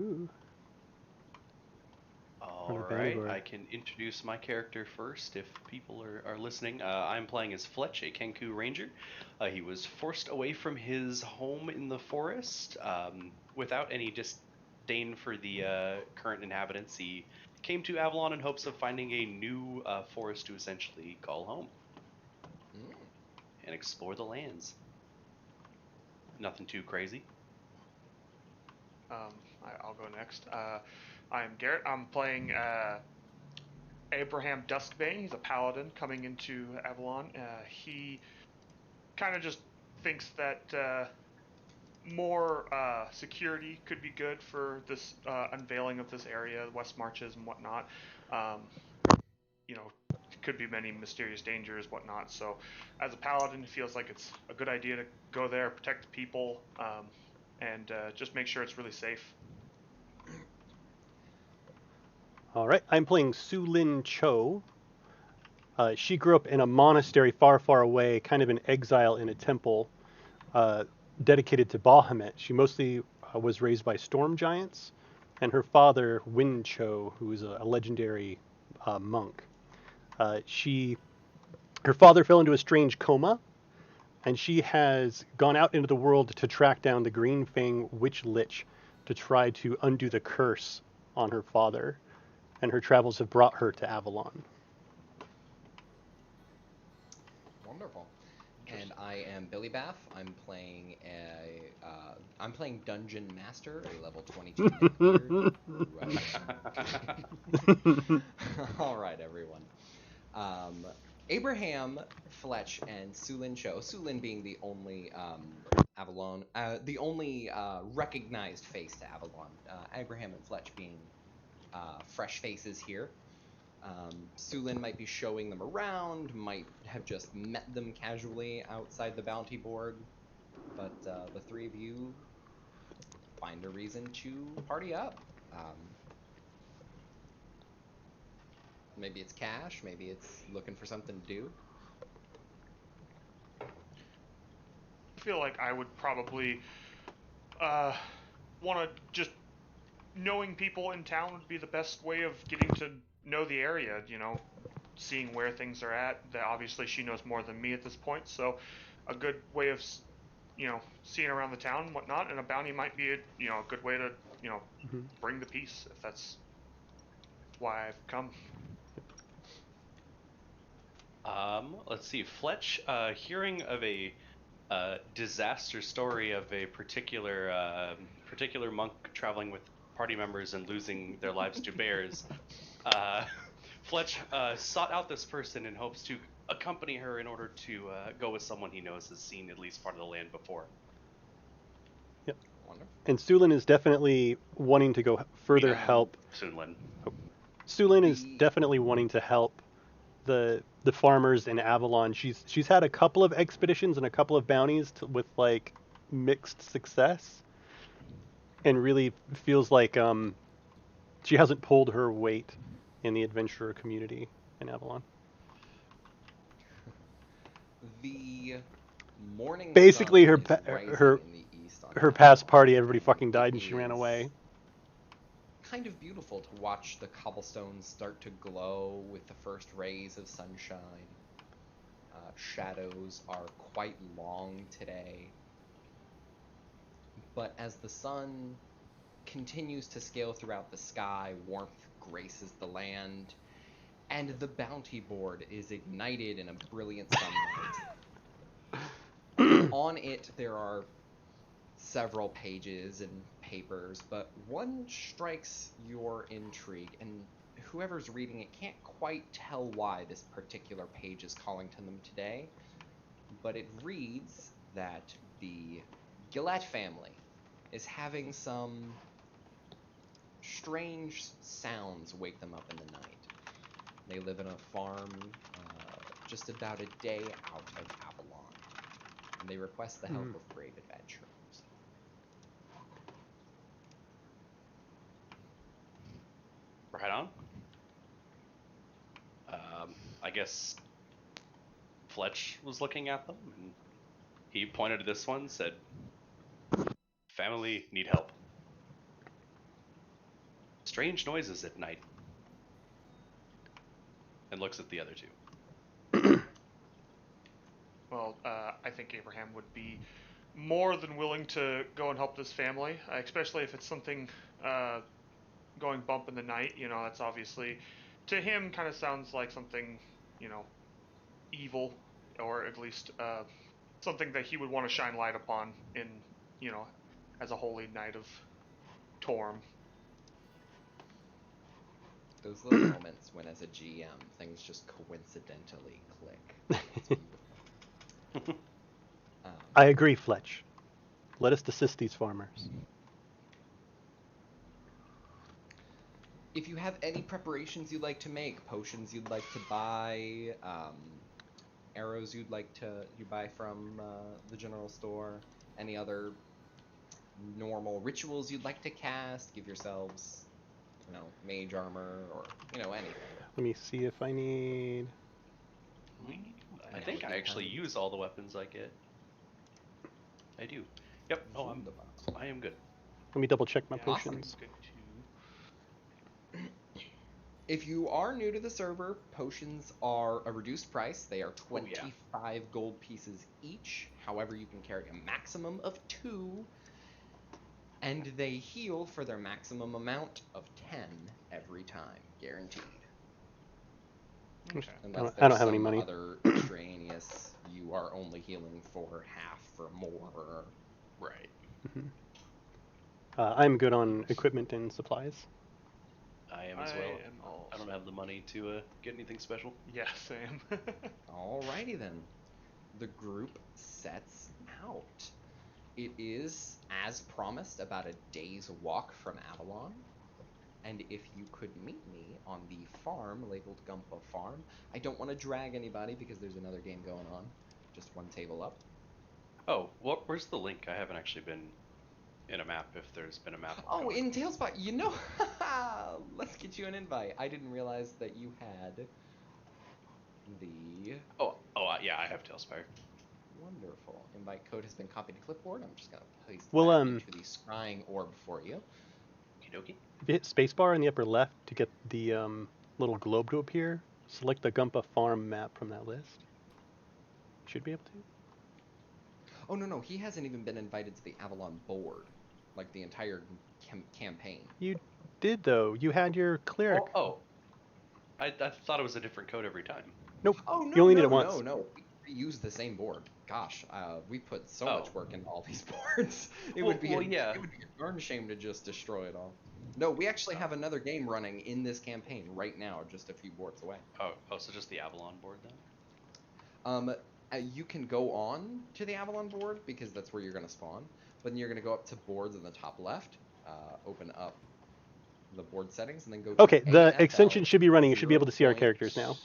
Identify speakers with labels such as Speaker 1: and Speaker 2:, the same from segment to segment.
Speaker 1: Ooh.
Speaker 2: All right, I can introduce my character first if people are listening. I'm playing as Fletch, a Kenku Ranger. He was forced away from his home in the forest without any disdain for the current inhabitants. He came to Avalon in hopes of finding a new forest to essentially call home and explore the lands. Nothing too crazy.
Speaker 3: I'll go next. I'm Garrett. I'm playing Abraham Duskbane. He's a paladin coming into Avalon. He kind of just thinks that more security could be good for this unveiling of this area, West Marches and whatnot. Um, could be many mysterious dangers, whatnot. So, as a paladin, he feels like it's a good idea to go there, protect the people, and just make sure it's really safe.
Speaker 1: All right, I'm playing Lin Cho. She grew up in a monastery far, far away, kind of in exile in a temple dedicated to Bahamut. She mostly was raised by storm giants, and her father, Lin Cho, who is a legendary monk. Her father fell into a strange coma, and she has gone out into the world to track down the Green Fang Witch Lich to try to undo the curse on her father. And her travels have brought her to Avalon.
Speaker 4: Wonderful. And I am Billy Baff. I'm playing Dungeon Master, a level 22 Neckbeard. All right, everyone. Abraham, Fletch, and Lin Cho. Lin being the only Avalon, the only recognized face to Avalon. Abraham and Fletch being fresh faces here. Lin might be showing them around, might have just met them casually outside the bounty board, but the three of you find a reason to party up. Maybe it's cash, maybe it's looking for something to do.
Speaker 3: I feel like I would probably want to just knowing people in town would be the best way of getting to know the area, seeing where things are at. That obviously she knows more than me at this point, so a good way of seeing around the town and whatnot, and a bounty might be a good way to bring the peace, if that's why I've come.
Speaker 2: Let's see. Fletch, hearing of a disaster story of a particular monk traveling with party members and losing their lives to bears, Fletch sought out this person in hopes to accompany her in order to go with someone he knows has seen at least part of the land before.
Speaker 1: Yep. And Lin is definitely wanting to go further help. Lin is definitely wanting to help the farmers in Avalon. She's had a couple of expeditions and a couple of bounties with like mixed success, and really feels like she hasn't pulled her weight in the adventurer community in Avalon.
Speaker 4: The morning
Speaker 1: basically her
Speaker 4: her
Speaker 1: past party, everybody fucking died and she ran away.
Speaker 4: Kind of beautiful to watch the cobblestones start to glow with the first rays of sunshine. Shadows are quite long today. But as the sun continues to scale throughout the sky, warmth graces the land, and the bounty board is ignited in a brilliant sunlight. On it, there are several pages and papers, but one strikes your intrigue, and whoever's reading it can't quite tell why this particular page is calling to them today, but it reads that the Gillette family is having some strange sounds wake them up in the night. They live in a farm just about a day out of Avalon, and they request the help of brave adventurers.
Speaker 2: Right on. I guess Fletch was looking at them, and he pointed to this one, said, "Family need help." strange noises at night. And looks at the other two.
Speaker 3: Well, I think Abraham would be more than willing to go and help this family, especially if it's something going bump in the night. You know, that's obviously, to him, kind of sounds like something, you know, evil, or at least something that he would want to shine light upon in, you know, as a holy night of Torm.
Speaker 4: Those little moments when, as a GM, things just coincidentally click. It's beautiful.
Speaker 1: I agree, Fletch. Let us assist these farmers.
Speaker 4: If you have any preparations you'd like to make, potions you'd like to buy, arrows you buy from the general store, any other normal rituals you'd like to cast, give yourselves, you know, mage armor, or, you know, anything.
Speaker 1: Let me see if I need...
Speaker 2: I think I actually use all the weapons I get. I do. Yep. Oh, I am good.
Speaker 1: Let me double check my
Speaker 3: Yeah,
Speaker 1: potions.
Speaker 3: Good too.
Speaker 4: If you are new to the server, potions are a reduced price. They are 25 gold pieces each. However, you can carry a maximum of 2, and they heal for their maximum amount of 10 every time, guaranteed.
Speaker 3: Okay.
Speaker 4: Unless
Speaker 1: I don't
Speaker 4: there's
Speaker 1: have any
Speaker 4: some
Speaker 1: money.
Speaker 4: other extraneous, you are only healing for half or more.
Speaker 2: Right.
Speaker 1: Mm-hmm. I'm good on equipment and supplies.
Speaker 2: I am as well. I don't have the money to get anything special.
Speaker 3: Yeah, same.
Speaker 4: Alrighty then. The group sets out. It is, as promised, about a day's walk from Avalon. And if you could meet me on the farm labeled Gumpa Farm, I don't want to drag anybody because there's another game going on. Just one table up.
Speaker 2: Oh, where's the link? I haven't actually been in a map, if there's been a map.
Speaker 4: Oh, in TaleSpire, you know, let's get you an invite. I didn't realize that you had the...
Speaker 2: Yeah, I have TaleSpire.
Speaker 4: Wonderful. Invite code has been copied to clipboard. I'm just going to paste
Speaker 1: Well,
Speaker 4: that into the scrying orb for you.
Speaker 2: Okie
Speaker 1: If you hit spacebar in the upper left to get the little globe to appear, select the Gumpa Farm map from that list. Should be able to.
Speaker 4: Oh, no, he hasn't even been invited to the Avalon board. Like, the entire campaign.
Speaker 1: You did, though. You had your cleric.
Speaker 2: I thought it was a different code every time.
Speaker 1: Nope.
Speaker 4: Oh, no,
Speaker 1: you only need it once.
Speaker 4: No. We use the same board. Gosh, we put so much work into all these boards. It would be a darn shame to just destroy it all. No, we actually have another game running in this campaign right now, just a few boards away.
Speaker 2: Oh, so just the Avalon board then?
Speaker 4: You can go on to the Avalon board because that's where you're going to spawn. But then you're going to go up to boards in the top left, open up the board settings, and then go to
Speaker 1: Okay, the
Speaker 4: AFL
Speaker 1: extension should be running. You should be able to see our characters now.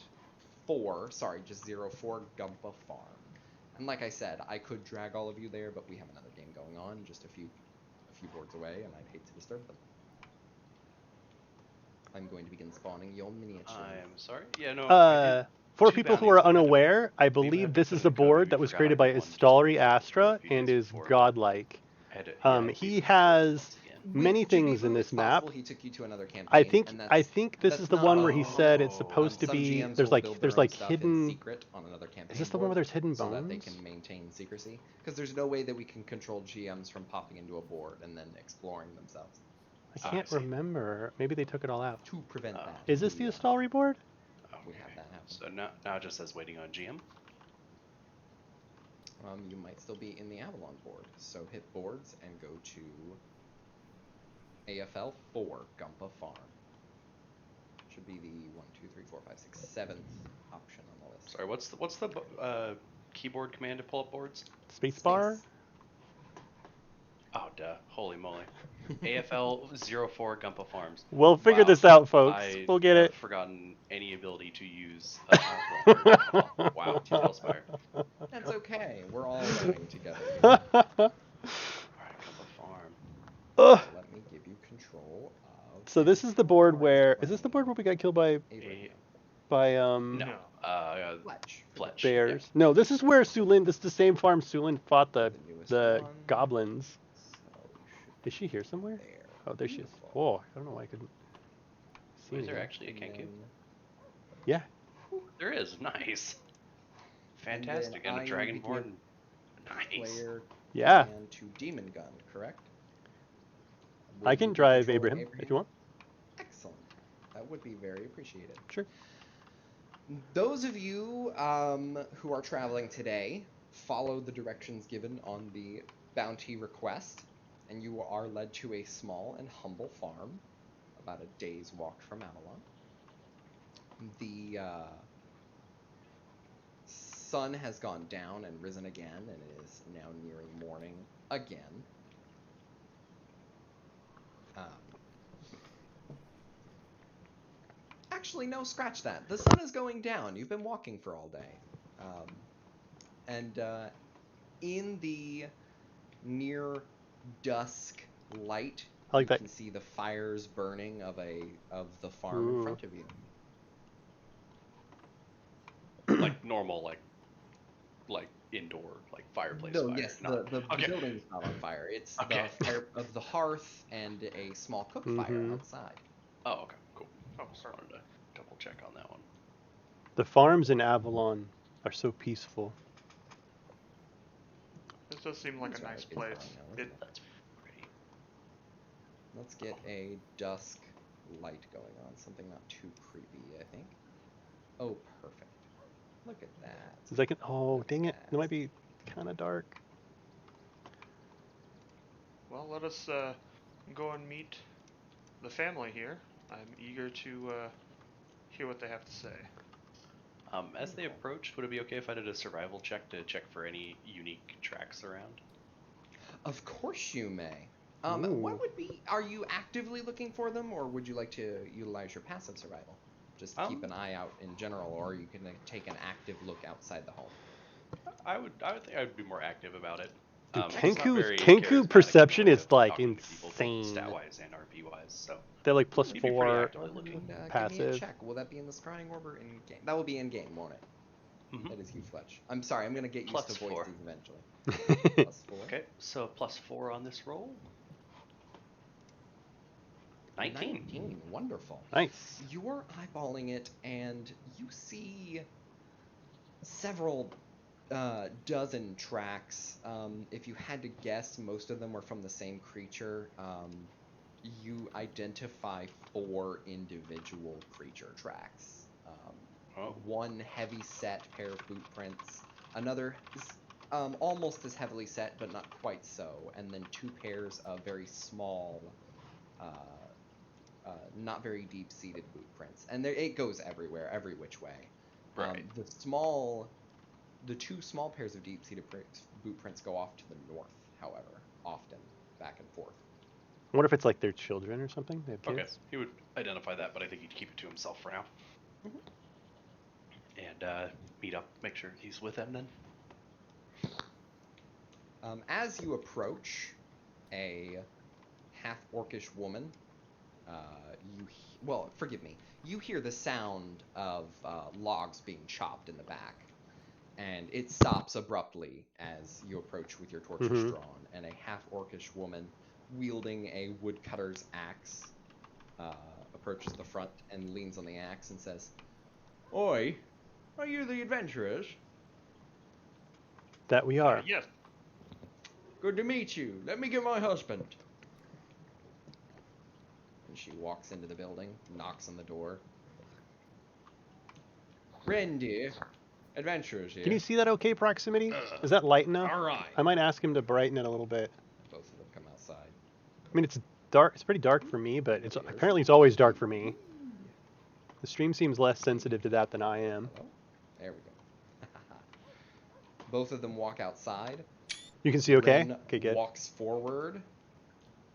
Speaker 4: 04 Gumpa Farm. And like I said, I could drag all of you there, but we have another game going on just a few boards away, and I'd hate to disturb them. I'm going to begin spawning your miniatures.
Speaker 2: I am sorry. Yeah, no.
Speaker 1: For people who are unaware, I believe this is a board that was created by Istari Astra and is godlike. He has many things in this map.
Speaker 4: He took you to another campaign,
Speaker 1: I think this is the one where he said it's supposed to be. There's like hidden.
Speaker 4: Secret on another campaign.
Speaker 1: Is this the one where there's hidden bones?
Speaker 4: So that they can maintain secrecy. Because there's no way that we can control GMs from popping into a board and then exploring themselves.
Speaker 1: I can't remember. Maybe they took it all out.
Speaker 4: To prevent that.
Speaker 1: Is this the Istari board?
Speaker 4: We have that happen.
Speaker 2: So now it just says waiting on GM.
Speaker 4: You might still be in the Avalon board. So hit boards and go to AFL 4 Gumpa Farm. Should be the 1, 2, 3, 4, 5, 6, 7th option on the list.
Speaker 2: Sorry, what's the keyboard command to pull up boards?
Speaker 1: Spacebar?
Speaker 2: Oh, duh. Holy moly. AFL 04 Gumpa Farms.
Speaker 1: We'll figure this out, folks. We'll get it.
Speaker 2: I've forgotten any ability to use wow, TaleSpire.
Speaker 4: That's okay. We're all learning together.
Speaker 2: Alright, Gumpa Farm.
Speaker 4: Let me give you control of...
Speaker 1: So this is the board where... Is this the board where we got killed by
Speaker 2: No. Fletch.
Speaker 1: Bears?
Speaker 2: Yeah.
Speaker 1: No, this is where Sulin... This is the same farm Sulin fought the goblins. Is she here somewhere? Oh, there she is. Oh, I don't know why I couldn't... see
Speaker 2: Is there
Speaker 1: anything.
Speaker 2: actually a Kenku?
Speaker 1: Yeah.
Speaker 2: There is. Nice. Fantastic. And a Dragonborn. Nice.
Speaker 4: Player
Speaker 1: Yeah.
Speaker 4: and to Demon Gun, correct?
Speaker 1: I can drive Abraham if you want.
Speaker 4: Excellent. That would be very appreciated.
Speaker 1: Sure.
Speaker 4: Those of you who are traveling today follow the directions given on the bounty request, and you are led to a small and humble farm about a day's walk from Avalon. The sun has gone down and risen again, and it is now nearing morning again. Actually, no, scratch that. The sun is going down. You've been walking for all day. And in the near dusk light,
Speaker 1: I like
Speaker 4: you
Speaker 1: that.
Speaker 4: can see the fires burning of the farm in front of you.
Speaker 2: Like normal, like indoor, like fireplace
Speaker 4: No,
Speaker 2: fire.
Speaker 4: yes,
Speaker 2: not...
Speaker 4: the
Speaker 2: Okay.
Speaker 4: building's not on fire. It's
Speaker 2: Okay.
Speaker 4: the fire of the hearth and a small cook fire outside.
Speaker 2: Oh, okay, cool.
Speaker 3: Oh,
Speaker 2: Just
Speaker 3: sorry.
Speaker 2: wanted to double check on that one.
Speaker 1: The farms in Avalon are so peaceful.
Speaker 3: This does seem like
Speaker 4: That's
Speaker 3: a
Speaker 4: right,
Speaker 3: nice
Speaker 4: it's
Speaker 3: place.
Speaker 4: fine now, isn't it?
Speaker 2: That's pretty.
Speaker 4: Let's get a dusk light going on. Something not too creepy, I think. Oh, perfect. Look at that.
Speaker 1: Is that oh,
Speaker 4: Look
Speaker 1: dang
Speaker 4: at
Speaker 1: it.
Speaker 4: that.
Speaker 1: It might be kind of dark.
Speaker 3: Well, let us go and meet the family here. I'm eager to hear what they have to say.
Speaker 2: As they approached, would it be okay if I did a survival check to check for any unique tracks around?
Speaker 4: Of course you may.
Speaker 1: Ooh.
Speaker 4: What would be... Are you actively looking for them, or would you like to utilize your passive survival? Just keep an eye out in general, or you can take an active look outside the home.
Speaker 2: I would think I would be more active about it.
Speaker 1: Dude,
Speaker 2: I'm just not very
Speaker 1: Kenku
Speaker 2: charismatic
Speaker 1: perception
Speaker 2: in the way
Speaker 1: is
Speaker 2: of
Speaker 1: like
Speaker 2: talking to people,
Speaker 1: insane.
Speaker 2: stat-wise and RP-wise, so
Speaker 1: They're like plus
Speaker 2: you'd be pretty
Speaker 1: 4
Speaker 2: actively looking.
Speaker 4: Give me a
Speaker 1: passive.
Speaker 4: check. Will that be in the scrying orb or in game? That will be in game, won't it?
Speaker 2: Mhm.
Speaker 4: That is you, Fletch. I'm sorry, I'm gonna get used
Speaker 2: Plus
Speaker 4: to
Speaker 2: 4.
Speaker 4: voices eventually. Plus 4.
Speaker 2: Okay, so plus 4 on this roll. 19.
Speaker 4: Wonderful.
Speaker 1: Nice.
Speaker 4: You're eyeballing it, and you see several dozen tracks. If you had to guess, most of them were from the same creature. You identify 4 individual creature tracks. One heavy set pair of boot prints, another is almost as heavily set but not quite so, and then 2 pairs of very small, not very deep-seated boot prints. And it goes everywhere, every which way.
Speaker 2: Right.
Speaker 4: The 2 small pairs of deep-seated boot prints go off to the north, however, often back and forth.
Speaker 1: I wonder if it's like their children or something. They have kids.
Speaker 2: Okay, he would identify that, but I think he'd keep it to himself for now. And meet up, make sure he's with them then.
Speaker 4: As you approach a half-orcish woman, you hear the sound of logs being chopped in the back, and it stops abruptly as you approach with your torches drawn, and a half-orcish woman wielding a woodcutter's axe approaches the front and leans on the axe and says, "Oi, are you the adventurers?"
Speaker 1: That we are.
Speaker 3: Yes.
Speaker 4: "Good to meet you. Let me get my husband." And she walks into the building, knocks on the door. "Ren, dear. Adventurers here."
Speaker 1: Can you see that okay proximity? Is that light enough?
Speaker 4: All right.
Speaker 1: I might ask him to brighten it a little bit.
Speaker 4: Both of them come outside.
Speaker 1: I mean, it's dark. It's pretty dark for me, but it's apparently it's always dark for me. The stream seems less sensitive to that than I am.
Speaker 4: Hello? There we go. Both of them walk outside.
Speaker 1: You can see okay?
Speaker 4: Ren
Speaker 1: Okay, good.
Speaker 4: walks forward,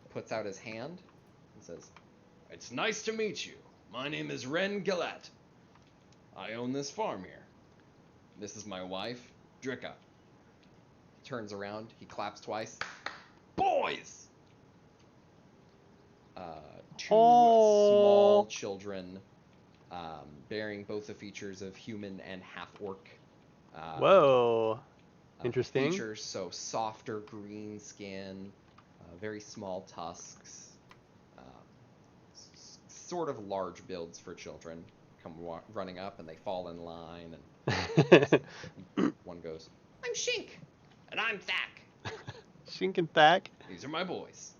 Speaker 4: puts out his hand, and says, "It's nice to meet you. My name is Ren Gillette. I own this farm here. This is my wife, Dricka." Turns around, he claps twice. "Boys!" 2 small children, bearing both the features of human and half-orc.
Speaker 1: Whoa. Interesting.
Speaker 4: Features, so softer green skin, very small tusks, sort of large builds for children come running up, and they fall in line, and one goes, "I'm Shink, and I'm Thak."
Speaker 1: Shink and Thak.
Speaker 4: These are my boys.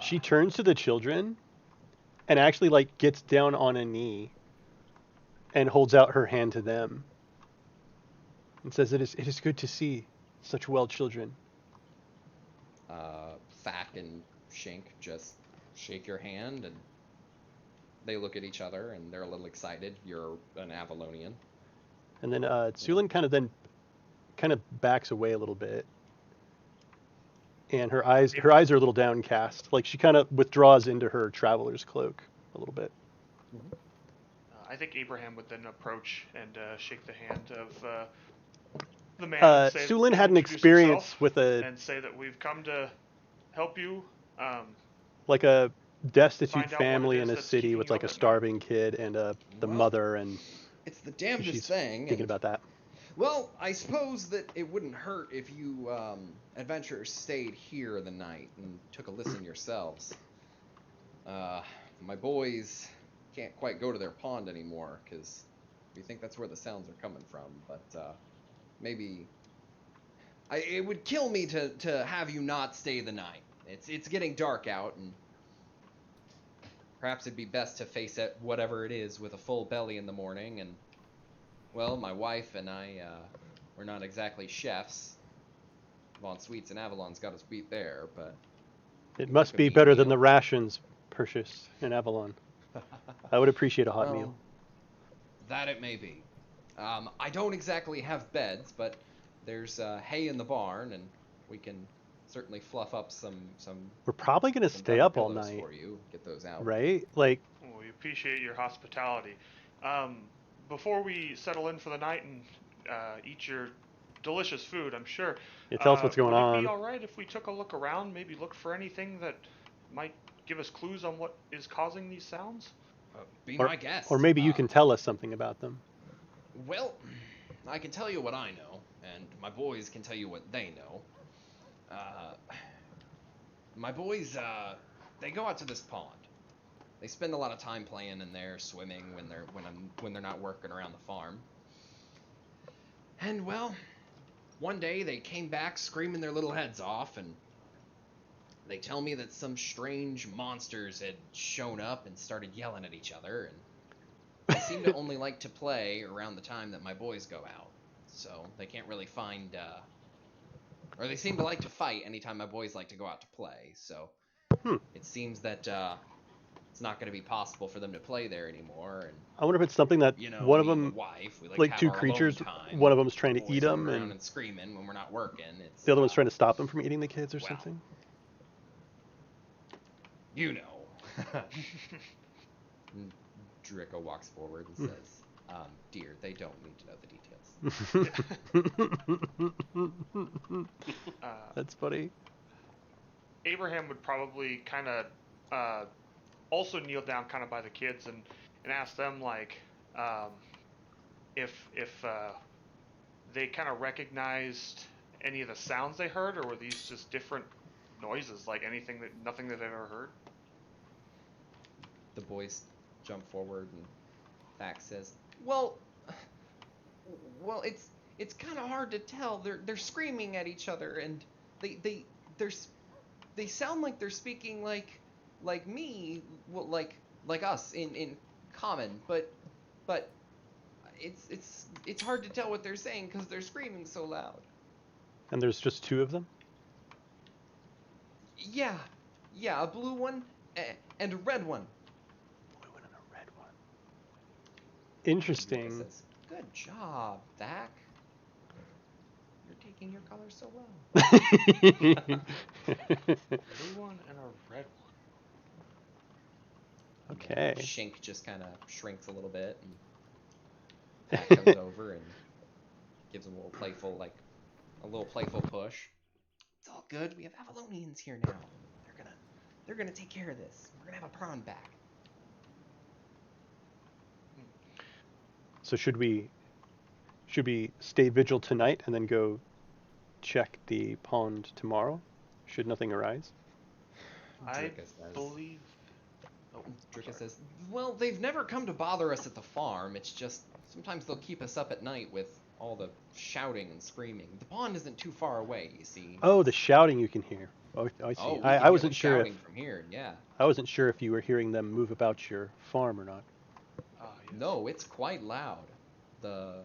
Speaker 1: She turns to the children and actually like gets down on a knee and holds out her hand to them and says, it is good to see such well children.
Speaker 4: Thak and Shink just shake your hand, and they look at each other, and they're a little excited. You're an Avalonian.
Speaker 1: And then Sulin kind of backs away a little bit, and her eyes are a little downcast. Like she kind of withdraws into her traveler's cloak a little bit.
Speaker 3: I think Abraham would then approach and shake the hand of the man.
Speaker 1: Sulin had an experience with
Speaker 3: and say that we've come to help you.
Speaker 1: Like a destitute family in a city with like a starving kid and the mother, and
Speaker 4: it's the damnedest
Speaker 1: she's
Speaker 4: thing.
Speaker 1: Thinking about that.
Speaker 4: Well, I suppose that it wouldn't hurt if you adventurers stayed here the night and took a listen yourselves. My boys can't quite go to their pond anymore because we think that's where the sounds are coming from. But maybe it would kill me to have you not stay the night. It's getting dark out, and perhaps it'd be best to face it, whatever it is, with a full belly in the morning. And well, my wife and I, we're not exactly chefs. Von Sweets and Avalon's got us beat there, but
Speaker 1: it must be better than the rations purchased in Avalon. I would appreciate a hot meal.
Speaker 4: That it may be. I don't exactly have beds, but there's hay in the barn, and we can certainly fluff up some.
Speaker 1: We're probably gonna stay up all night
Speaker 4: for you. Get those out.
Speaker 1: Right? Like.
Speaker 3: Well, we appreciate your hospitality. Before we settle in for the night and eat your delicious food, I'm sure.
Speaker 1: Yeah, tell us what's going on.
Speaker 3: Would it be all right if we took a look around, maybe look for anything that might give us clues on what is causing these sounds?
Speaker 4: Be my guest.
Speaker 1: Or maybe you can tell us something about them.
Speaker 4: Well, I can tell you what I know, and my boys can tell you what they know. My boys, they go out to this pond. They spend a lot of time playing in there, swimming when they're not working around the farm. And well, one day they came back screaming their little heads off, and they tell me that some strange monsters had shown up and started yelling at each other, and they seem to only like to play around the time that my boys go out. So they can't really find, or they seem to like to fight anytime my boys like to go out to play. So it seems that it's not going to be possible for them to play there anymore. And
Speaker 1: I wonder if it's something that one of them,
Speaker 4: wife, we
Speaker 1: like two creatures, one of them's trying to eat them,
Speaker 4: and screaming when we're not working.
Speaker 1: The other one's trying to stop them from eating the kids or something.
Speaker 4: You know. Draco walks forward and says, "Dear, they don't need to know the details."
Speaker 1: That's funny.
Speaker 3: Abraham would probably kind of also kneel down kind of by the kids and ask them like if they kind of recognized any of the sounds they heard, or were these just different noises, like nothing that they've ever heard.
Speaker 4: The boys jump forward, and Thak says, well, it's kind of hard to tell. They're screaming at each other, and they sound like they're speaking like me, well, like us in common, but it's hard to tell what they're saying because they're screaming so loud.
Speaker 1: And there's just two of them?
Speaker 4: Yeah, a blue one and a red one.
Speaker 1: Blue one and a red one. Interesting.
Speaker 4: Says, good job, Thak. You're taking your colors so well.
Speaker 3: Blue one and a red one.
Speaker 1: Okay.
Speaker 4: Shink just kind of shrinks a little bit, and Thak comes over and gives him a little playful push. It's all good. We have Avalonians here now. They're gonna take care of this. We're gonna have a prawn back.
Speaker 1: So should we stay vigil tonight and then go check the pond tomorrow? Should nothing arise?
Speaker 3: I believe
Speaker 4: Dricka says, well, they've never come to bother us at the farm. It's just sometimes they'll keep us up at night with all the shouting and screaming. The pond isn't too far away, you see.
Speaker 1: Oh, the shouting you can hear. Oh, I see.
Speaker 4: Oh,
Speaker 1: I wasn't sure
Speaker 4: shouting from here, yeah.
Speaker 1: I wasn't sure if you were hearing them move about your farm or not.
Speaker 3: Yes.
Speaker 4: No, it's quite loud. The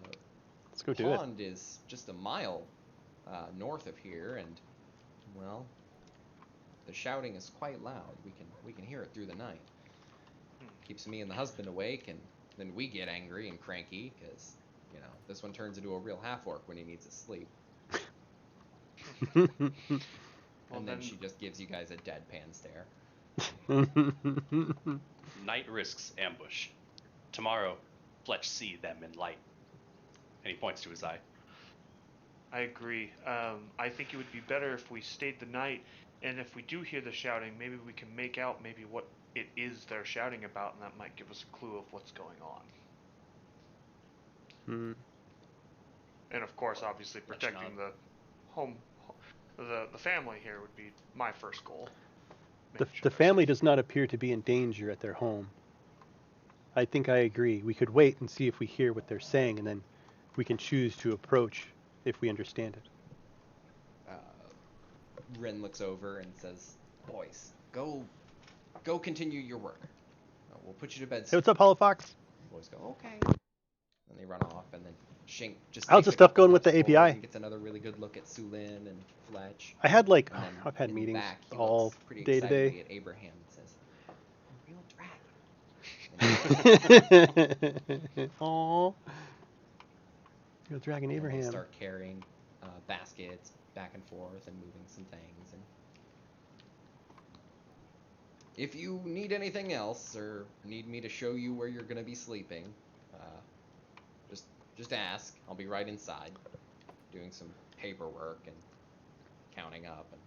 Speaker 1: Let's go do it.
Speaker 4: pond is just a mile north of here, and well, the shouting is quite loud. We can hear it through the night. Keeps me and the husband awake, and then we get angry and cranky because this one turns into a real half-orc when he needs to sleep. And then she just gives you guys a deadpan stare.
Speaker 2: Night risks ambush. Tomorrow, Fletch see them in light. And he points to his eye.
Speaker 3: I agree. I think it would be better if we stayed the night, and if we do hear the shouting, maybe we can make out maybe what it is they're shouting about, and that might give us a clue of what's going on. And of course, obviously, protecting the home, the family here would be my first goal.
Speaker 1: The family does not appear to be in danger at their home. I think I agree. We could wait and see if we hear what they're saying, and then we can choose to approach if we understand it.
Speaker 4: Ren looks over and says, "Boys, go continue your work. We'll put you to bed soon."
Speaker 1: Hey, what's up, Hollow Fox?
Speaker 4: Boys go, "Okay." And they run off, and then Shink just
Speaker 1: How's
Speaker 4: takes
Speaker 1: the
Speaker 4: a
Speaker 1: stuff
Speaker 4: couple
Speaker 1: going with the
Speaker 4: steps forward
Speaker 1: API?
Speaker 4: and gets another really good look at Sulin and Fletch.
Speaker 1: I've had
Speaker 4: And then
Speaker 1: I've had
Speaker 4: in the
Speaker 1: meetings
Speaker 4: back, he
Speaker 1: all
Speaker 4: looks pretty
Speaker 1: day today.
Speaker 4: excitedly at Abraham and says, "A real dragon."
Speaker 1: Aww. Real dragon
Speaker 4: And
Speaker 1: Abraham.
Speaker 4: they start carrying baskets back and forth and moving some things. And if you need anything else or need me to show you where you're gonna be sleeping, just ask. I'll be right inside, doing some paperwork and counting up, and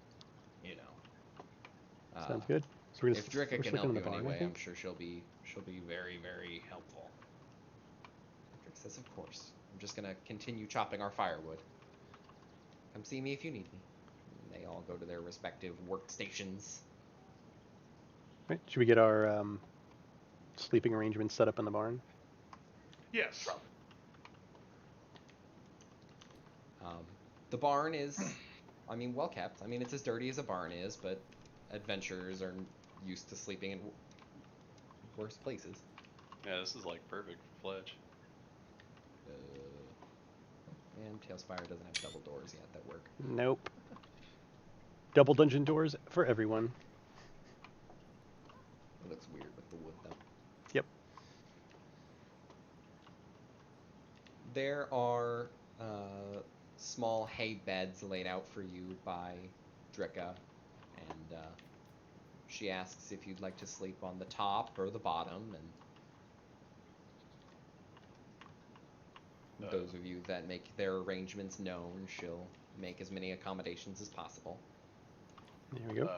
Speaker 1: Sounds good. So
Speaker 4: if Dricka can help you
Speaker 1: barn,
Speaker 4: anyway, I'm sure she'll be very, very helpful. Dricka says, "Of course. I'm just gonna continue chopping our firewood. Come see me if you need me." And they all go to their respective workstations.
Speaker 1: Right. Should we get our sleeping arrangements set up in the barn?
Speaker 3: Yes.
Speaker 4: The barn is, well kept. It's as dirty as a barn is, but adventurers are used to sleeping in worse places.
Speaker 2: Yeah, this is like perfect for Fletch.
Speaker 4: And TaleSpire doesn't have double doors yet that work.
Speaker 1: Nope. Double dungeon doors for everyone.
Speaker 4: It looks weird with the wood, though.
Speaker 1: Yep.
Speaker 4: There are small hay beds laid out for you by Dricka, and she asks if you'd like to sleep on the top or the bottom, and those of you that make their arrangements known, she'll make as many accommodations as possible.
Speaker 1: There we go.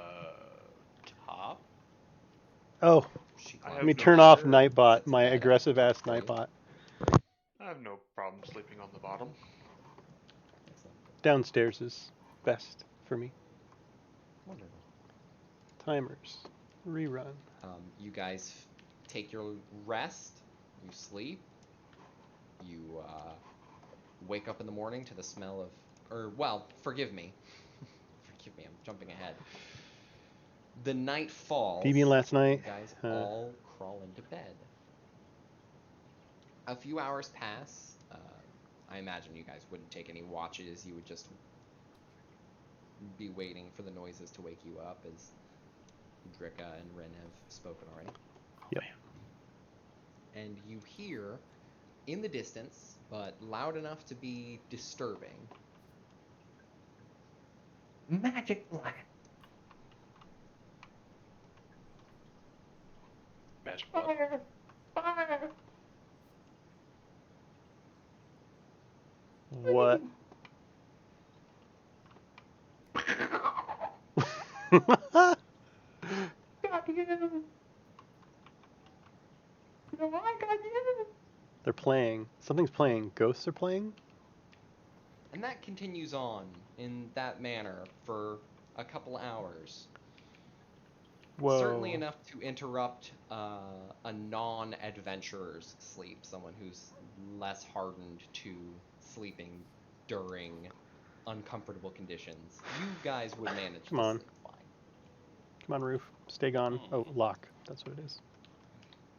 Speaker 2: Top?
Speaker 1: Oh, let me turn off Nightbot, my aggressive-ass Nightbot.
Speaker 3: I have no problem sleeping on the bottom.
Speaker 1: Downstairs is best for me.
Speaker 4: Wonderful.
Speaker 1: Timers. Rerun.
Speaker 4: You guys take your rest, you sleep, you wake up in the morning to the smell of, forgive me. Forgive me, I'm jumping ahead. The night falls.
Speaker 1: Deviant last night.
Speaker 4: You guys all crawl into bed. A few hours pass. I imagine you guys wouldn't take any watches. You would just be waiting for the noises to wake you up, as Dricka and Ren have spoken already.
Speaker 1: Yep.
Speaker 4: And you hear, in the distance, but loud enough to be disturbing, magic blood.
Speaker 2: Magic blood.
Speaker 3: Fire!
Speaker 1: What?
Speaker 3: Got you! No, I got you!
Speaker 1: They're playing. Something's playing. Ghosts are playing?
Speaker 4: And that continues on in that manner for a couple hours.
Speaker 1: Whoa.
Speaker 4: Certainly enough to interrupt a non-adventurer's sleep, someone who's less hardened to sleeping during uncomfortable conditions. You guys would manage to
Speaker 1: on.
Speaker 4: sleep fine.
Speaker 1: Come on, roof. Stay gone. Oh, lock. That's what it is.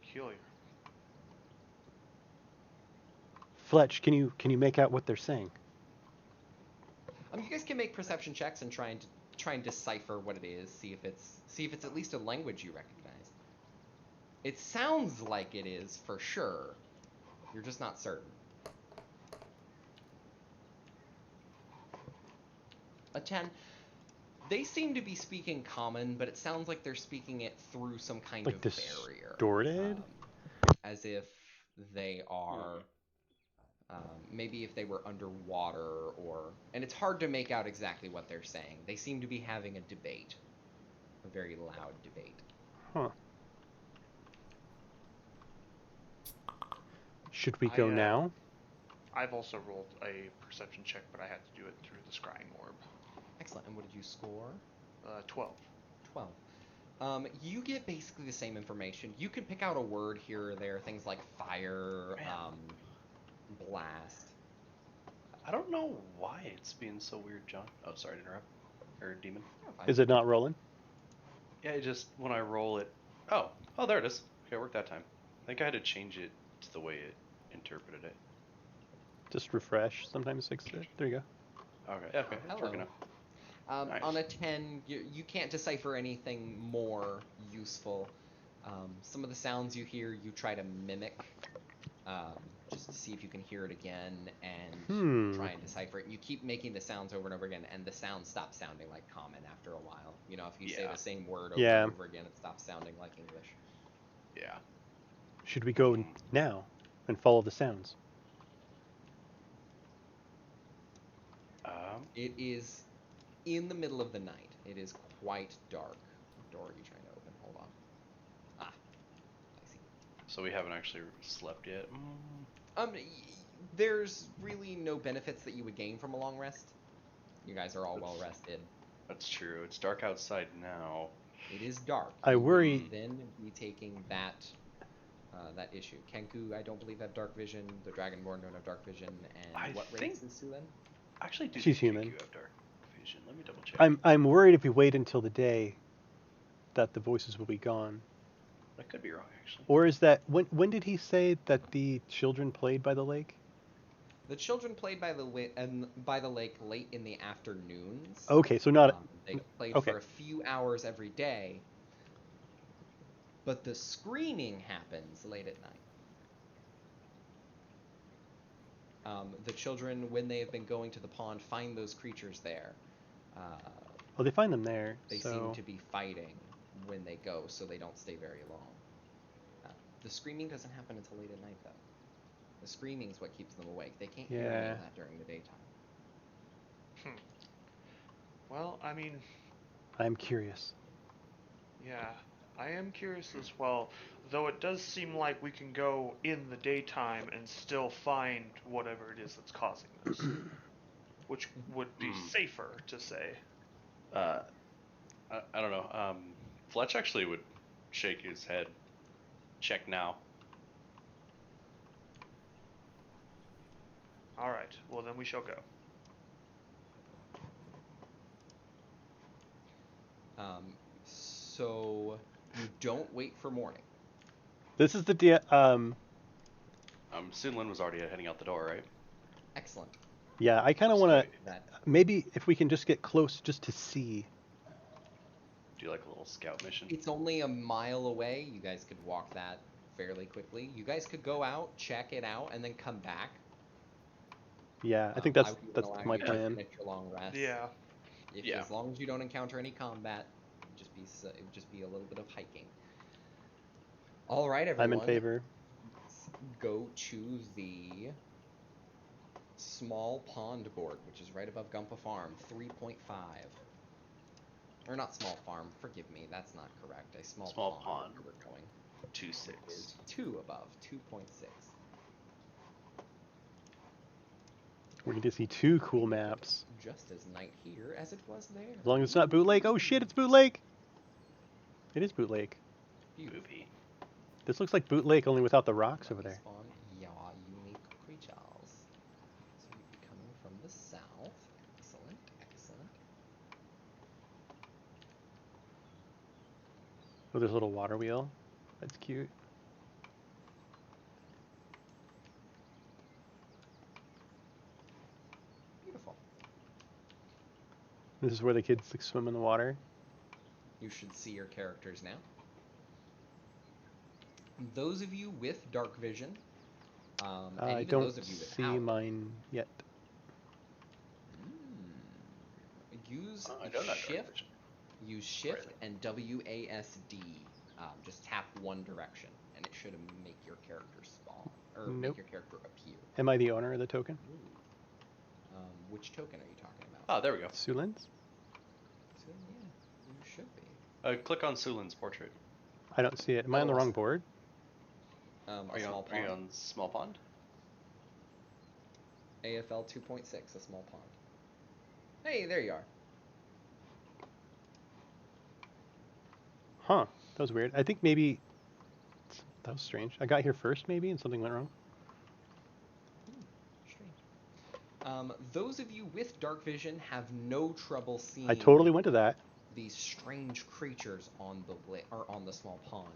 Speaker 3: Peculiar.
Speaker 1: Fletch, can you make out what they're saying?
Speaker 4: You guys can make perception checks and try and decipher what it is. See if it's at least a language you recognize. It sounds like it is for sure. You're just not certain. A 10. They seem to be speaking common, but it sounds like they're speaking it through some kind
Speaker 1: Like
Speaker 4: of barrier.
Speaker 1: distorted?
Speaker 4: As if they are, maybe if they were underwater, and it's hard to make out exactly what they're saying. They seem to be having a debate. A very loud debate.
Speaker 1: Huh. Should we go now?
Speaker 3: I've also rolled a perception check, but I had to do it through the scrying orb.
Speaker 4: Excellent. And what did you score?
Speaker 3: 12.
Speaker 4: 12. You get basically the same information. You can pick out a word here or there, things like fire, blast.
Speaker 2: I don't know why it's being so weird, John. Oh, sorry to interrupt. Or Demon.
Speaker 1: Is it not rolling?
Speaker 2: Yeah, it just, when I roll it... Oh, there it is. Okay, it worked that time. I think I had to change it to the way it interpreted it.
Speaker 1: Just refresh. Sometimes fix it. There you
Speaker 2: go. Okay, it's working now.
Speaker 4: Nice. On a 10, you can't decipher anything more useful. Some of the sounds you hear, you try to mimic, just to see if you can hear it again and try and decipher it. You keep making the sounds over and over again, and the sounds stop sounding like common after a while. You know, if you say the same word over and over again, it stops sounding like English.
Speaker 2: Yeah.
Speaker 1: Should we go now and follow the sounds?
Speaker 4: It is in the middle of the night. It is quite dark. What door are you trying to open? Hold on. I see.
Speaker 2: So we haven't actually slept yet?
Speaker 4: There's really no benefits that you would gain from a long rest. You guys are all well rested.
Speaker 2: That's true. It's dark outside now.
Speaker 4: It is dark.
Speaker 1: I worry.
Speaker 4: You will then be taking that issue. Kenku, I don't believe have dark vision. The Dragonborn don't have dark vision. And what race is Sulin?
Speaker 2: Actually,
Speaker 1: she's human.
Speaker 2: You have dark vision. Let me double check.
Speaker 1: I'm worried if we wait until the day, that the voices will be gone.
Speaker 2: I could be wrong, actually.
Speaker 1: Or is that when did he say that the children played by the lake?
Speaker 4: The children played by the lake late in the afternoons.
Speaker 1: Okay, so not
Speaker 4: they played for a few hours every day. But the screaming happens late at night. The children, when they have been going to the pond, find those creatures there.
Speaker 1: They find them there.
Speaker 4: They seem to be fighting when they go, so they don't stay very long. The screaming doesn't happen until late at night, though. The screaming is what keeps them awake. They can't hear any of that during the daytime.
Speaker 3: Well, I mean...
Speaker 1: I'm curious.
Speaker 3: Yeah, I am curious as well. Though it does seem like we can go in the daytime and still find whatever it is that's causing this. Which would be safer to say.
Speaker 2: I don't know. Fletch actually would shake his head. Check now.
Speaker 3: Alright, well then we shall go.
Speaker 4: So you don't wait for morning.
Speaker 1: This is the
Speaker 2: Sinlin was already heading out the door, right?
Speaker 4: Excellent.
Speaker 1: Yeah, I kind of want to. Maybe if we can just get close, just to see.
Speaker 2: Do like a little scout mission?
Speaker 4: It's only a mile away. You guys could walk that fairly quickly. You guys could go out, check it out, and then come back.
Speaker 1: Yeah, I think that's my plan.
Speaker 4: Your long rest.
Speaker 3: Yeah.
Speaker 4: As long as you don't encounter any combat, it would just be a little bit of hiking. All right, everyone.
Speaker 1: I'm in favor.
Speaker 4: Let's go to the small pond board, which is right above Gumpa Farm, 3.5. Or not small farm, forgive me, that's not correct. A small pond. Where we're going.
Speaker 2: 2.6.
Speaker 4: Is 2 above, 2.6.
Speaker 1: We're going to see 2 cool maps.
Speaker 4: Just as night here as it was there.
Speaker 1: As long as it's not Boot Lake. Oh shit, it's Boot Lake! It is Boot Lake.
Speaker 2: Movie.
Speaker 1: This looks like Boot Lake, only without the rocks over there.
Speaker 4: Spawn your unique creatures. So you'd be coming from the south. Excellent, excellent.
Speaker 1: Oh, there's a little water wheel. That's cute.
Speaker 4: Beautiful.
Speaker 1: This is where the kids like, swim in the water.
Speaker 4: You should see your characters now. Those of you with dark vision, and
Speaker 1: I
Speaker 4: even
Speaker 1: don't
Speaker 4: those of you
Speaker 1: see
Speaker 4: without,
Speaker 1: mine yet.
Speaker 4: use
Speaker 2: I don't have
Speaker 4: shift.
Speaker 2: dark vision.
Speaker 4: Use shift and WASD. Just tap one direction, and it should make your character spawn or make your character appear.
Speaker 1: Am I the owner of the token?
Speaker 4: Which token are you talking about?
Speaker 2: Oh, there we go.
Speaker 1: Sulin's?
Speaker 4: So, yeah, you should be.
Speaker 2: Click on Sulin's portrait.
Speaker 1: I don't see it. Am I on the wrong board?
Speaker 2: Are you on Small Pond?
Speaker 4: AFL 2.6, a small pond. Hey, there you are.
Speaker 1: Huh. That was weird. I think maybe... That was strange. I got here first, maybe, and something went wrong.
Speaker 4: Strange. Those of you with dark vision have no trouble seeing...
Speaker 1: I totally went to that.
Speaker 4: ...these strange creatures on the small pond.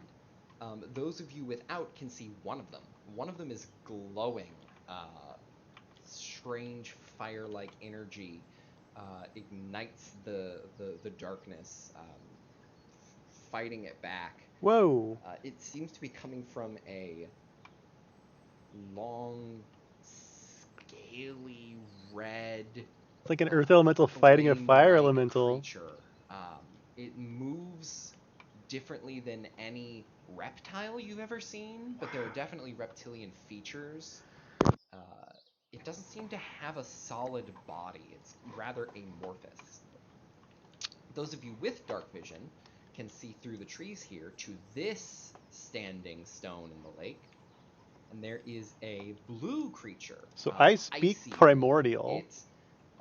Speaker 4: Those of you without can see one of them. One of them is glowing. Strange fire-like energy ignites the darkness, fighting it back.
Speaker 1: Whoa!
Speaker 4: It seems to be coming from a long, scaly, red...
Speaker 1: It's like an earth elemental fighting a fire elemental.
Speaker 4: Creature. It moves differently than any reptile you've ever seen, but there are definitely reptilian features. It doesn't seem to have a solid body. It's rather amorphous. Those of you with dark vision can see through the trees here to this standing stone in the lake. And there is a blue creature.
Speaker 1: So I speak
Speaker 4: icy.
Speaker 1: primordial.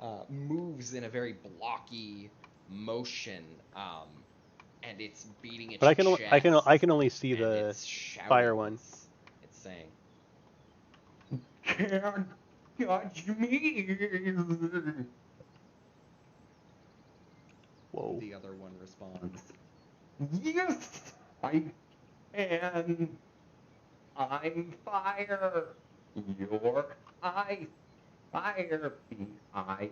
Speaker 4: It moves in a very blocky motion, and it's beating its
Speaker 1: But
Speaker 4: chest.
Speaker 1: I can only see the fire one.
Speaker 4: It's saying,
Speaker 5: "Can't touch me."
Speaker 1: Whoa.
Speaker 4: The other one responds,
Speaker 5: "Yes, I can. I'm fire. You're ice. Fire be ice."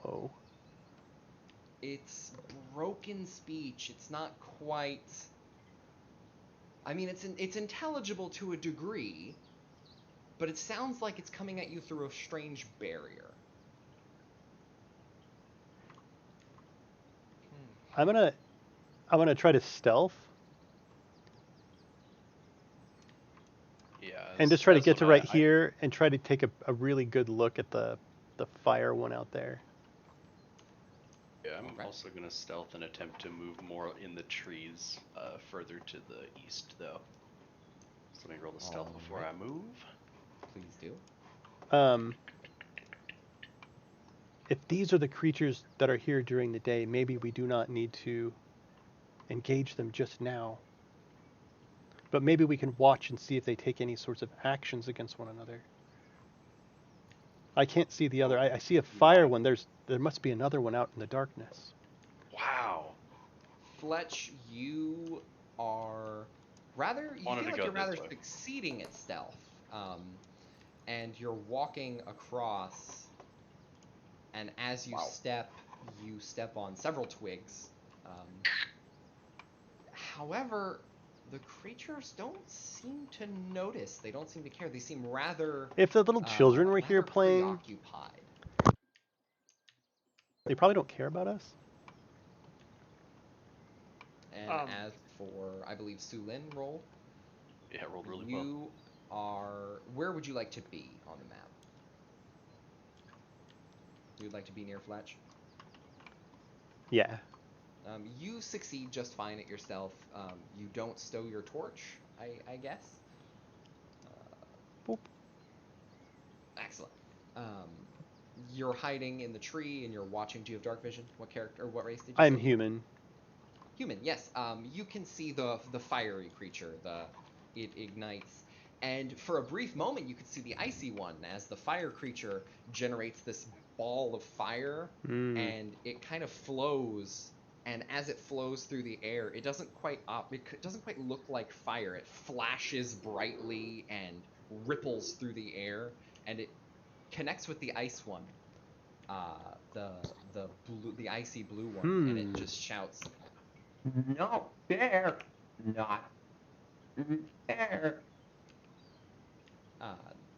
Speaker 1: Whoa.
Speaker 4: it's broken speech. It's not quite... I mean, it's intelligible to a degree, but it sounds like it's coming at you through a strange barrier.
Speaker 1: I'm gonna try to stealth.
Speaker 2: Yeah.
Speaker 1: And just try to get to right here and try to take a really good look at the fire one out there.
Speaker 2: Yeah, I'm also going to stealth and attempt to move more in the trees further to the east, though. So let me roll the stealth before I move.
Speaker 4: Please do.
Speaker 1: If these are the creatures that are here during the day, maybe we do not need to engage them just now. But maybe we can watch and see if they take any sorts of actions against one another. I can't see the other. I see a fire one. There must be another one out in the darkness.
Speaker 2: Wow.
Speaker 4: Fletch, you are rather... You feel like you're rather succeeding at stealth. And you're walking across, and as you step on several twigs. However, the creatures don't seem to notice. They don't seem to care. They seem rather...
Speaker 1: If the little children were here playing,
Speaker 4: preoccupied.
Speaker 1: They probably don't care about us.
Speaker 4: And as for, I believe, Lin roll.
Speaker 2: Yeah, it rolled really well.
Speaker 4: You are... Where would you like to be on the map? You'd like to be near Fletch?
Speaker 1: Yeah.
Speaker 4: You succeed just fine at yourself. You don't stow your torch, I guess.
Speaker 1: Boop.
Speaker 4: Excellent. You're hiding in the tree and you're watching. Do you have dark vision? What character or what race did you say?
Speaker 1: I'm human.
Speaker 4: Human, yes. You can see the fiery creature. It ignites, and for a brief moment, you can see the icy one as the fire creature generates this ball of fire, and it kind of flows. And as it flows through the air, it doesn't quite look like fire. It flashes brightly and ripples through the air, and it connects with the ice one, the icy blue one, and it just shouts,
Speaker 5: "No, there, not there."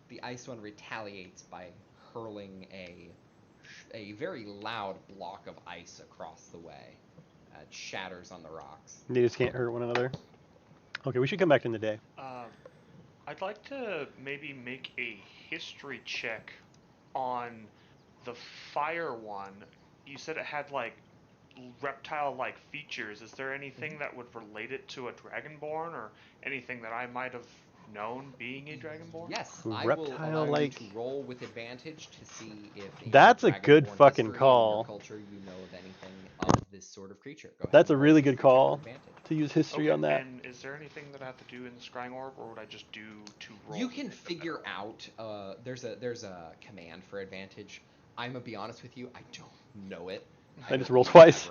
Speaker 4: The ice one retaliates by hurling a very loud block of ice across the way. It shatters on the rocks.
Speaker 1: They just can't hurt one another. Okay, we should come back in the day.
Speaker 3: I'd like to maybe make a history check on the fire one. You said it had like reptile-like features. Is there anything that would relate it to a dragonborn, or anything that I might have known being a dragonborn?
Speaker 4: Yes, I will allow you to roll with advantage to see if
Speaker 1: that's a good fucking call.
Speaker 4: In your culture, you know of anything of this sort of creature. Go ahead.
Speaker 1: That's a really good call to use history on that.
Speaker 3: And is there anything that I have to do in the scrying orb, or would I just do 2 rolls?
Speaker 4: You can figure out. There's a command for advantage. I'm gonna be honest with you. I don't know it.
Speaker 1: I just roll twice.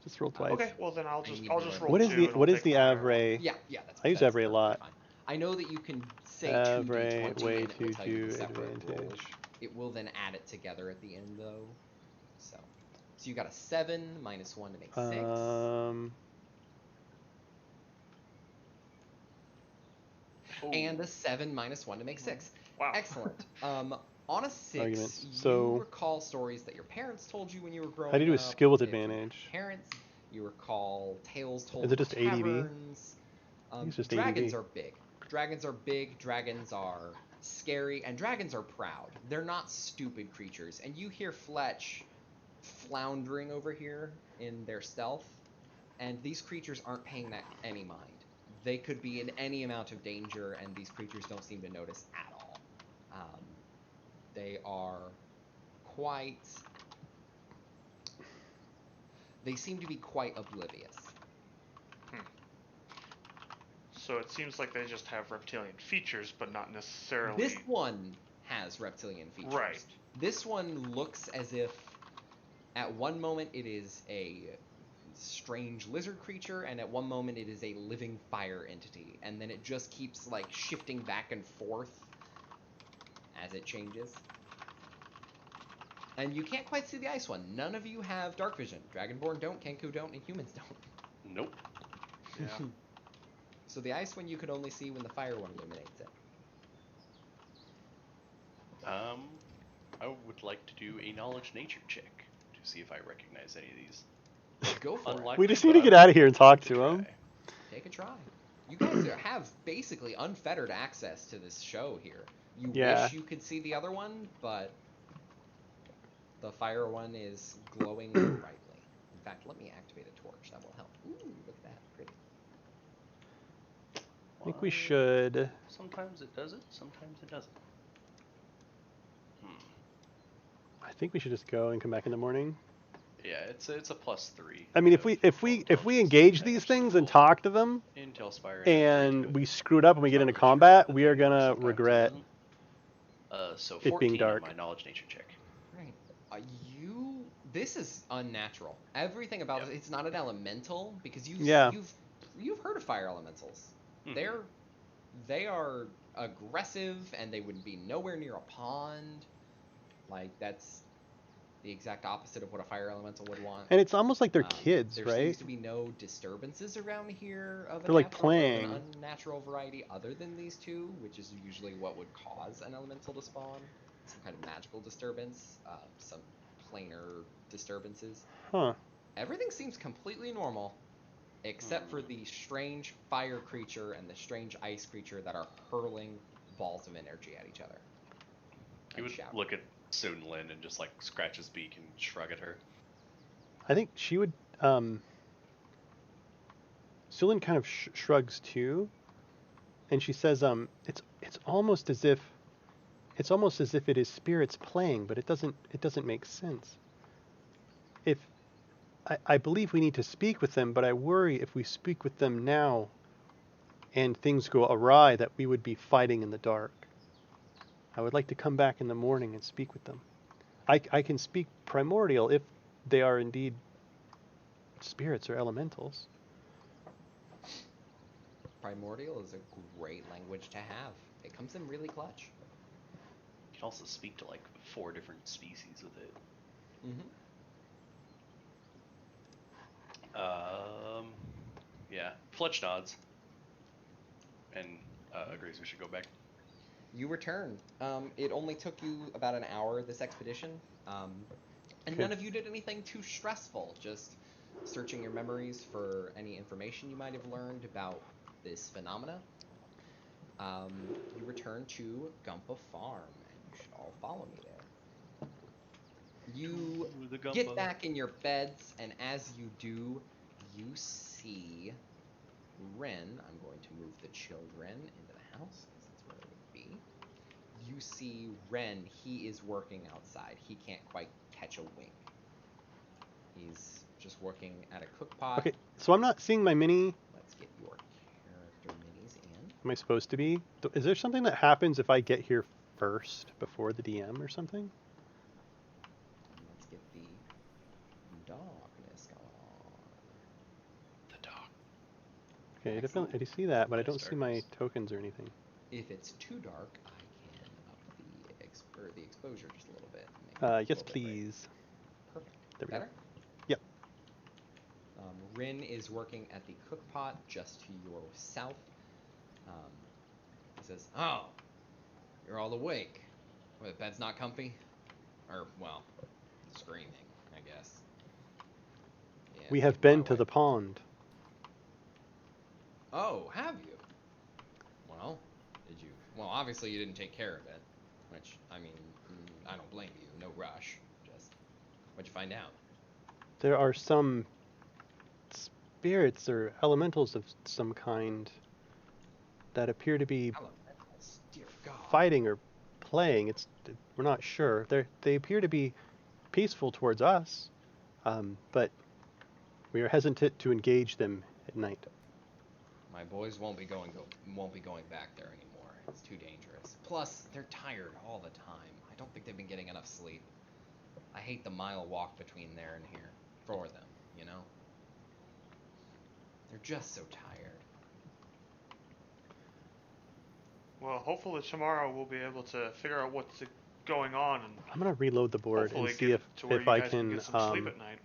Speaker 1: Just roll twice.
Speaker 3: Okay, well then I'll just roll
Speaker 1: what is
Speaker 3: 2.
Speaker 1: What is the Avray?
Speaker 4: Yeah, that's.
Speaker 1: I use Avray a lot.
Speaker 4: Fine. I know that you can say
Speaker 1: Avray
Speaker 4: 2d20
Speaker 1: way
Speaker 4: and it will tell you the separate
Speaker 1: advantage.
Speaker 4: roll. It will then add it together at the end though. So you got a 7 minus 1 to make 6. And a 7 minus 1 to make 6.
Speaker 3: Wow.
Speaker 4: Excellent. On a 6,
Speaker 1: Arguments.
Speaker 4: you recall stories that your parents told you when you were growing up.
Speaker 1: How do you do a skill with advantage?
Speaker 4: Parents, you recall tales told
Speaker 1: Is it just
Speaker 4: in
Speaker 1: ADV?
Speaker 4: taverns.
Speaker 1: It's just
Speaker 4: Dragons
Speaker 1: ADV.
Speaker 4: are big. Dragons are big, dragons are scary, and dragons are proud. They're not stupid creatures. And you hear Fletch floundering over here in their stealth, and these creatures aren't paying that any mind. They could be in any amount of danger, and these creatures don't seem to notice at all. They are quite... They seem to be quite oblivious.
Speaker 3: So it seems like they just have reptilian features, but not necessarily...
Speaker 4: This one has reptilian features.
Speaker 3: Right.
Speaker 4: This one looks as if at one moment it is a strange lizard creature, and at one moment it is a living fire entity, and then it just keeps like shifting back and forth as it changes. And you can't quite see the ice one. None of you have dark vision. Dragonborn don't, Kenku don't, and humans don't.
Speaker 2: Nope.
Speaker 3: Yeah.
Speaker 4: So the ice one you could only see when the fire one illuminates it.
Speaker 2: I would like to do a knowledge nature check to see if I recognize any of these.
Speaker 4: Go for it.
Speaker 1: We just need to get out of here and talk to him.
Speaker 4: Take a try. You guys have basically unfettered access to this show here. You wish you could see the other one, but the fire one is glowing brightly. In fact, let me activate a torch. That will help. Ooh, look at that. Pretty.
Speaker 1: I think we should...
Speaker 2: Sometimes it does it, sometimes it doesn't.
Speaker 1: I think we should just go and come back in the morning.
Speaker 2: Yeah, it's a +3.
Speaker 1: I mean, if we engage these things and talk to them,
Speaker 2: in TaleSpire,
Speaker 1: and we screw it up and we get into combat, we are gonna regret
Speaker 2: so
Speaker 1: it being
Speaker 2: 14
Speaker 1: dark.
Speaker 2: on my knowledge nature check.
Speaker 4: Right. This is unnatural. Everything about it, it's not an elemental because you've heard of fire elementals.
Speaker 2: Mm-hmm.
Speaker 4: They are aggressive and they would be nowhere near a pond. Like that's the exact opposite of what a fire elemental would want.
Speaker 1: And it's almost like they're kids,
Speaker 4: there
Speaker 1: right?
Speaker 4: There seems to be no disturbances around here of
Speaker 1: they're like playing.
Speaker 4: An unnatural variety other than these two, which is usually what would cause an elemental to spawn. Some kind of magical disturbance, some planar disturbances.
Speaker 1: Huh.
Speaker 4: Everything seems completely normal, except for the strange fire creature and the strange ice creature that are hurling balls of energy at each other.
Speaker 2: He would look at Soon Lin and just like scratch his beak and shrug at her.
Speaker 1: I think she would. Sulin kind of shrugs too, and she says, "It's almost as if it is spirits playing, but it doesn't make sense. If I believe we need to speak with them, but I worry if we speak with them now and things go awry that we would be fighting in the dark. I would like to come back in the morning and speak with them. I can speak primordial if they are indeed spirits or elementals.
Speaker 4: Primordial is a great language to have. It comes in really clutch.
Speaker 2: You can also speak to like 4 different species with it. Yeah, Fletch nods and agrees we should go back.
Speaker 4: You return. It only took you about an hour, this expedition. And none of you did anything too stressful, just searching your memories for any information you might have learned about this phenomena. You return to Gumpa Farm, and you should all follow me there. You get back in your beds, and as you do, you see Ren. I'm going to move the children into the house, because that's where it would be. You see Ren, he is working outside. He can't quite catch a wink. He's just working at a cook pot.
Speaker 1: Okay, so I'm not seeing my mini.
Speaker 4: Let's get your character minis in.
Speaker 1: Am I supposed to be? Is there something that happens if I get here first before the DM or something?
Speaker 4: Let's get the darkness going on.
Speaker 2: The dog.
Speaker 1: Okay, I do see that, but I don't see my tokens or anything.
Speaker 4: If it's too dark, I can up the exposure just a little bit.
Speaker 1: Yes, please.
Speaker 4: Perfect.
Speaker 1: There we
Speaker 4: Better?
Speaker 1: go. Yep.
Speaker 4: Rin is working at the cook pot just to your south. He says, "Oh, you're all awake. Well, the bed's not comfy? Or, well, screaming, I guess." Yeah,
Speaker 1: We have been to the pond.
Speaker 4: Oh, have you? Well, did you? Well, obviously you didn't take care of it. Which, I mean, I don't blame you. No rush. Just, what'd you find out?
Speaker 1: There are some spirits or elementals of some kind that appear to be
Speaker 4: Elementals? Dear God.
Speaker 1: fighting or playing. We're not sure. They appear to be peaceful towards us, but we are hesitant to engage them at night.
Speaker 4: My boys won't be going back there anymore. It's too dangerous. Plus, they're tired all the time. I don't think they've been getting enough sleep. I hate the mile walk between there and here for them, you know? They're just so tired.
Speaker 3: Well, hopefully tomorrow we'll be able to figure out what's going on, and
Speaker 1: I'm gonna reload the board and see if I can
Speaker 3: get some sleep at night.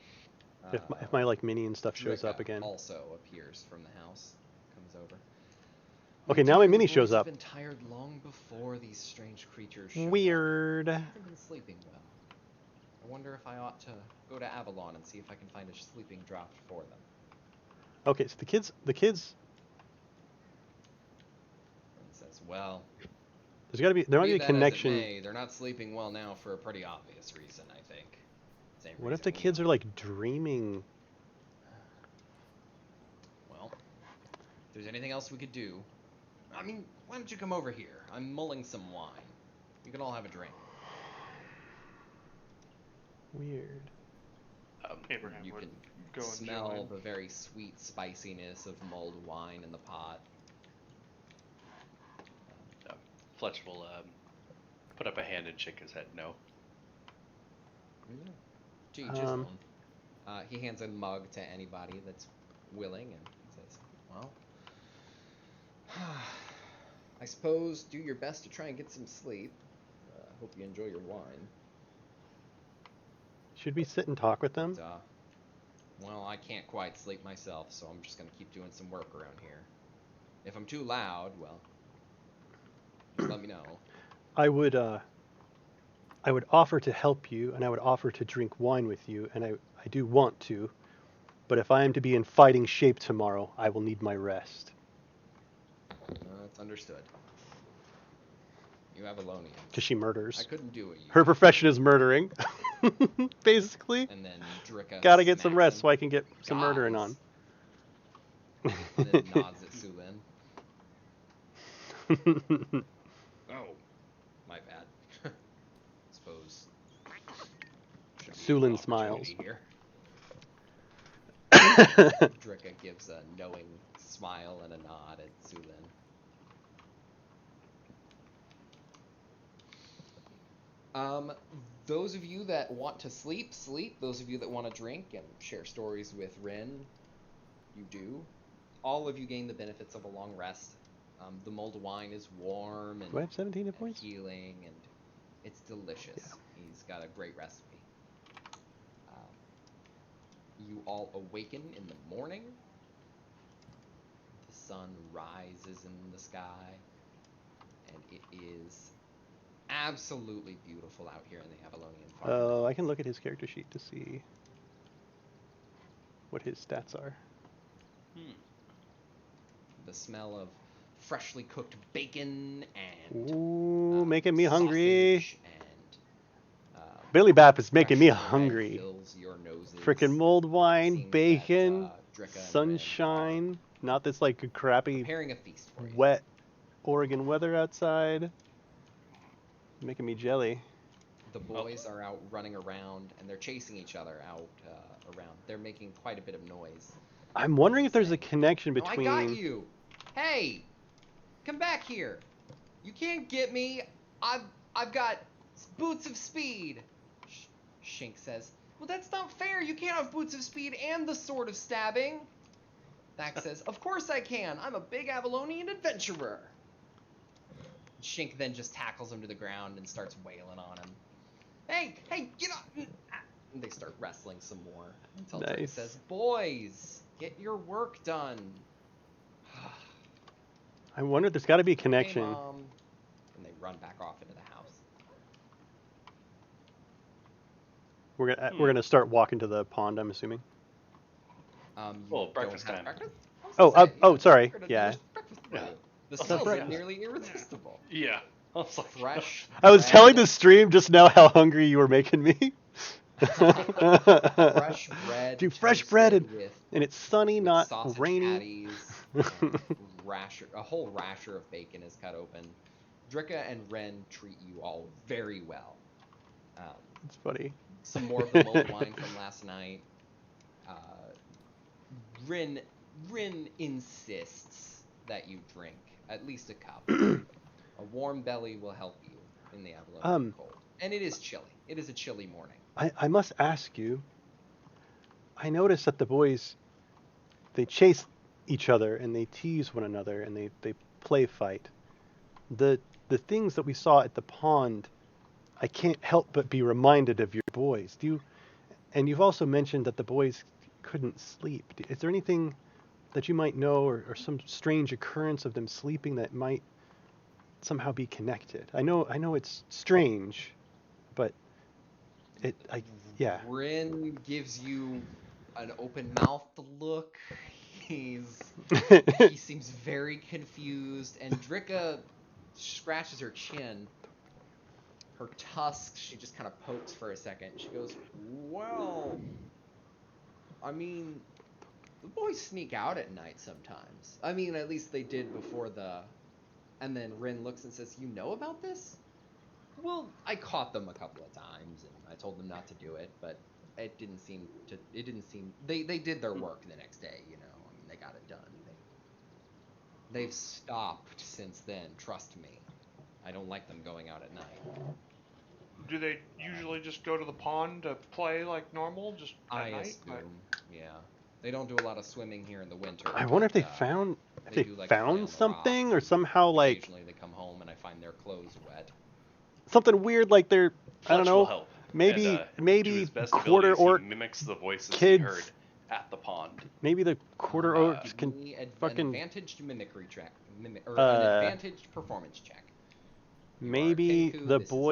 Speaker 1: if my like mini and stuff shows up again.
Speaker 4: Also appears from the house, comes over.
Speaker 1: Okay, now my mini shows up.
Speaker 4: I've been tired long before these strange creatures showed
Speaker 1: Weird.
Speaker 4: up. I haven't been sleeping well. I wonder if I ought to go to Avalon and see if I can find a sleeping draught for them.
Speaker 1: Okay, so the kids.
Speaker 4: And says, "Well,
Speaker 1: There might be a connection.
Speaker 4: May, they're not sleeping well now for a pretty obvious reason, I think.
Speaker 1: What if the kids are like dreaming?
Speaker 4: Well, if there's anything else we could do, I mean, why don't you come over here? I'm mulling some wine. You can all have a drink."
Speaker 1: Weird.
Speaker 3: Abraham
Speaker 4: you
Speaker 3: would
Speaker 4: can
Speaker 3: go and
Speaker 4: smell
Speaker 3: join.
Speaker 4: the very sweet spiciness of mulled wine in the pot.
Speaker 2: Fletch will put up a hand and shake his head no.
Speaker 4: Yeah. Gee, just he hands a mug to anybody that's willing and says, "Well, I suppose do your best to try and get some sleep. Hope you enjoy your wine."
Speaker 1: Should we sit and talk with them?
Speaker 4: Well, I can't quite sleep myself, so I'm just gonna keep doing some work around here. If I'm too loud, well, just let me know.
Speaker 1: I would offer to help you, and I would offer to drink wine with you, and I do want to, but if I am to be in fighting shape tomorrow, I will need my rest.
Speaker 4: That's understood. You Avalonians.
Speaker 1: Because she murders.
Speaker 4: I couldn't do it.
Speaker 1: Her profession is murdering, basically.
Speaker 4: And then Dricka
Speaker 1: Gotta get some rest
Speaker 4: him.
Speaker 1: so I can get some murdering on.
Speaker 4: And then nods at Sulin. Oh, my bad. Suppose.
Speaker 1: Sulin smiles.
Speaker 4: Here. Drika gives a knowing smile and a nod at Sulin. Those of you that want to sleep, sleep. Those of you that want to drink and share stories with Rin, you do. All of you gain the benefits of a long rest. The mulled wine is warm and,
Speaker 1: Do I have 17 hit points?
Speaker 4: healing, and it's delicious. Yeah. He's got a great recipe. You all awaken in the morning. The sun rises in the sky, and it is absolutely beautiful out here in the Avalonian farm.
Speaker 1: Oh, I can look at his character sheet to see what his stats are.
Speaker 4: The smell of freshly cooked bacon and
Speaker 1: making me hungry.
Speaker 4: And,
Speaker 1: Billy Bap is making me hungry.
Speaker 4: Fills your noses.
Speaker 1: Frickin' mulled wine, bacon,
Speaker 4: that,
Speaker 1: sunshine. Not this like crappy,
Speaker 4: preparing a feast for you.
Speaker 1: Wet Oregon weather outside. Making me jelly.
Speaker 4: The boys are out running around, and they're chasing each other out around. They're making quite a bit of noise.
Speaker 1: I'm wondering if there's a connection between...
Speaker 4: Oh, I got you! Hey! Come back here! You can't get me! I've got boots of speed! Shink says. Well, that's not fair! You can't have boots of speed and the sword of stabbing! Thack says, of course I can! I'm a big Avalonian adventurer! Shink then just tackles him to the ground and starts wailing on him. Hey, get up! And they start wrestling some more. Until Drake says, boys, get your work done.
Speaker 1: I wonder, there's got to be a connection.
Speaker 4: Hey, Mom. And they run back off into the house.
Speaker 1: We're gonna start walking to the pond, I'm assuming.
Speaker 2: Well, breakfast time.
Speaker 1: Breakfast? Sorry. Yeah.
Speaker 4: The smells are nearly irresistible.
Speaker 2: Yeah. I was like,
Speaker 4: fresh.
Speaker 1: I was telling the stream just now how hungry you were making me.
Speaker 4: Fresh bread.
Speaker 1: Dude, fresh bread and it's sunny, not rainy.
Speaker 4: A whole rasher of bacon is cut open. Drika and Ren treat you all very well.
Speaker 1: It's funny.
Speaker 4: Some more of the mulled wine from last night. Rin insists that you drink at least a cup. A warm belly will help you in the Avalon cold. And it is chilly. It is a chilly morning.
Speaker 1: I must ask you, I noticed that the boys, they chase each other and they tease one another and they play fight. The things that we saw at the pond, I can't help but be reminded of your boys. And you've also mentioned that the boys couldn't sleep. Is there anything that you might know or some strange occurrence of them sleeping that might somehow be connected? I know it's strange, but yeah.
Speaker 4: Rin gives you an open-mouthed look. He seems very confused, and Drika scratches her chin. Her tusks, she just kind of pokes for a second. She goes, well, I mean, the boys sneak out at night sometimes. I mean, at least they did before the... And then Rin looks and says, you know about this? Well, I caught them a couple of times, and I told them not to do it, but they did their work the next day, you know. I mean, they got it done. They've stopped since then, trust me. I don't like them going out at night.
Speaker 3: Do they usually just go to the pond to play like normal, just at night?
Speaker 4: Yeah. They don't do a lot of swimming here in the winter.
Speaker 1: I wonder if they found something or somehow like...
Speaker 4: Occasionally they come home and I find their clothes wet.
Speaker 1: Something weird like they're, I don't know,
Speaker 2: help.
Speaker 1: maybe quarter orc
Speaker 2: mimics the voices
Speaker 1: kids
Speaker 2: he heard at the pond.
Speaker 1: Maybe the quarter orcs can fucking...
Speaker 4: An advantaged mimicry check, or an advantaged performance check.
Speaker 1: Maybe the boy